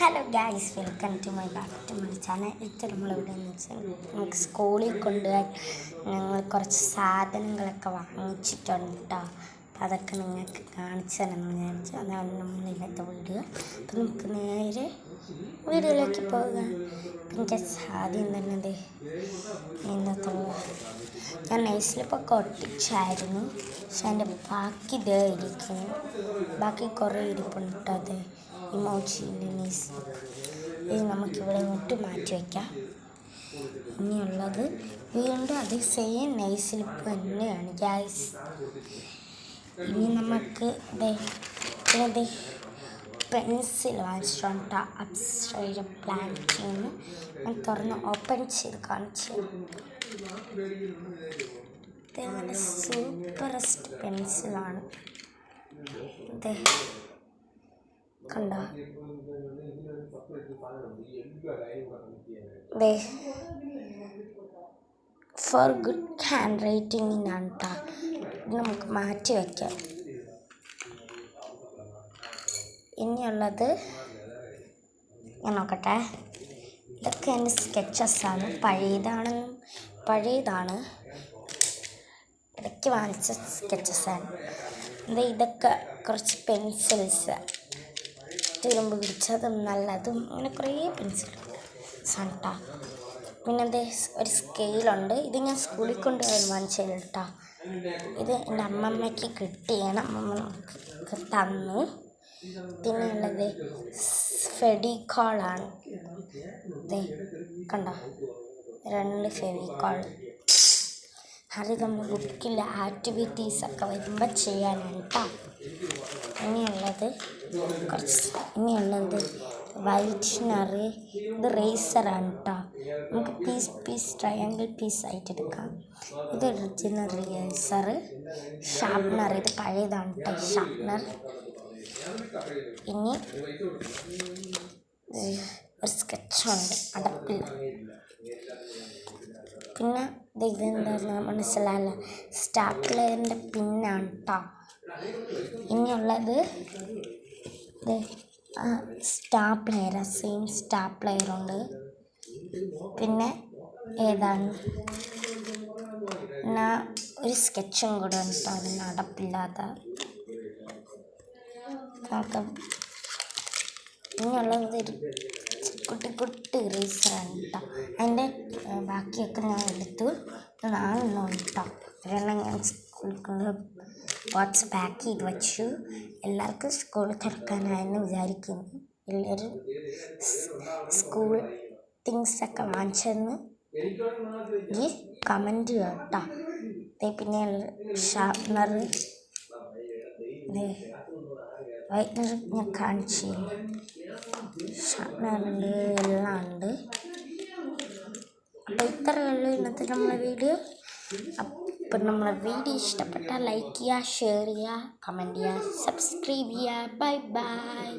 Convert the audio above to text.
Hello guys, welcome to my back to my channel. ഇത് നമ്മളെവിടെയെന്ന് വെച്ചാൽ നമുക്ക് സ്കൂളിൽ കൊണ്ടുപോകാൻ ഞങ്ങൾ കുറച്ച് സാധനങ്ങളൊക്കെ വാങ്ങിച്ചിട്ടുണ്ട് കേട്ടോ. അപ്പം അതൊക്കെ നിങ്ങൾക്ക് കാണിച്ചു തരാമെന്ന് വിചാരിച്ചു. അതാണ് നമ്മളില്ലാത്ത വീഡിയോ. അപ്പം നമുക്ക് നേരെ വീഡിയോയിലേക്ക് പോകാം. പിന്നെ ആദ്യം തന്നെ ഇന്നത്തുള്ള ഞാൻ നെയ്സിലിപ്പൊക്കെ ഒട്ടിച്ചായിരുന്നു, പക്ഷെ അതിൻ്റെ ബാക്കി ഇതേ ഇരിക്കുന്നു. ബാക്കി കുറേ ഇരിപ്പുണ്ട് കേട്ടോ. അതെ ഇമോജിൻ്റെ നെയ്സിലിപ്പ് ഇത് നമുക്കിവിടെ ഇങ്ങോട്ട് മാറ്റി വയ്ക്കാം. ഇനിയുള്ളത് വീണ്ടും അത് സെയിം നെയ്സിലിപ്പ് തന്നെയാണ് ഗൈസ്. ഇനി നമുക്ക് ഇത് പെൻസിൽ വാങ്ങിച്ചിട്ടുണ്ട്. അപ്സര പ്ലാന്റിന് ഞാൻ തുറന്ന് ഓപ്പൺ ചെയ്ത് കാണിച്ചു. ഇതേപോലെ സൂപ്പറസ്റ്റ് പെൻസിലാണ്. അതെ കണ്ടോ, ഫോർ ഗുഡ് ഹാൻഡ് റൈറ്റിങ്ങിനാണ് കേട്ടോ. ഇത് നമുക്ക് മാറ്റി വയ്ക്കാം. ഇനിയുള്ളത് ഞാൻ നോക്കട്ടെ. ഇതൊക്കെ എൻ്റെ സ്കെച്ചസാണ്. പഴയതാണ്, ഇടയ്ക്ക് വാങ്ങിച്ച സ്കെച്ചസാണ്. ഇതൊക്കെ കുറച്ച് പെൻസിൽസ്, തുരുമ്പ് പിടിച്ചതും നല്ലതും, അങ്ങനെ കുറേ പെൻസിലുണ്ട് കേട്ടോ. പിന്നെ ഒരു സ്കെയിലുണ്ട്. ഇത് ഞാൻ സ്കൂളിൽ കൊണ്ടുപോയി വാങ്ങിച്ചത് കേട്ടോ. ഇത് എൻ്റെ അമ്മമ്മയ്ക്ക് കിട്ടിയാണ്, അമ്മമ്മ നമുക്ക് തന്നു. പിന്നെയുള്ളത് ഫെവിക്കോളാണ്. കണ്ടോ, 2 ഫെവിക്കോൾ. അത് നമ്മൾ ബുക്കിൽ ആക്ടിവിറ്റീസൊക്കെ വരുമ്പോൾ ചെയ്യാനാണ് കേട്ടോ. ഇനിയുള്ളത് വൈറ്റ്നറി. ഇത് റേസറാണ് കേട്ടോ. നമുക്ക് പീസ് ട്രയാങ്കിൾ പീസായിട്ട് എടുക്കാം. ഇത് ഒറിജിനൽ റേസർ. ഷാർപ്നർ, ഇത് പഴയതാണ് കേട്ടോ ഷാർപ്നർ. ഇനി ഒരു സ്കെച്ചുണ്ട്, അടപ്പില്ല. പിന്നെ ഇതെന്താ മനസ്സിലായില്ല, സ്റ്റാപ്ലറിൻ്റെ പിന്നാണ് കേട്ടോ. ഇനിയുള്ളത് സ്റ്റാപ്ലയർ, സെയിം സ്റ്റാപ്ലയറുണ്ട്. പിന്നെ ഏതാണ് ഒരു സ്കെച്ചും കൂടെ ഉണ്ട് കേട്ടോ, അതിന് അടപ്പില്ലാത്ത. ഇനിയുള്ളത് ഒരു കുട്ടി ഇറേസറാണ് കേട്ടോ. അതിൻ്റെ ബാക്കിയൊക്കെ ഞാൻ എടുത്തു. 4 കേട്ടോ. ഒരെണ്ണം ഞാൻ സ്കൂളിൽ കൊണ്ട് ബോക്സ് പാക്ക് ചെയ്ത് വെച്ചു. എല്ലാവർക്കും സ്കൂൾ തുറക്കാനായെന്ന് വിചാരിക്കുന്നു. എല്ലാവരും സ്കൂൾ തിങ്സൊക്കെ വാങ്ങിച്ചെന്ന് ഈ കമൻറ്റ് കേട്ടോ. പിന്നെ ഷാർപ്നർ, വൈറ്റ്നർ ഞാൻ കാണിച്ചു. ഷാർപ്നറുണ്ട്, എല്ലാം ഉണ്ട്. അപ്പോൾ ഇത്രയേ ഉള്ളൂ ഇന്നത്തെ നമ്മളെ വീഡിയോ. അപ്പം നമ്മളെ വീഡിയോ ഇഷ്ടപ്പെട്ടാൽ ലൈക്ക് ചെയ്യുക, ഷെയർ ചെയ്യുക, കമൻറ്റ് ചെയ്യുക, സബ്സ്ക്രൈബ് ചെയ്യുക. Bye bye.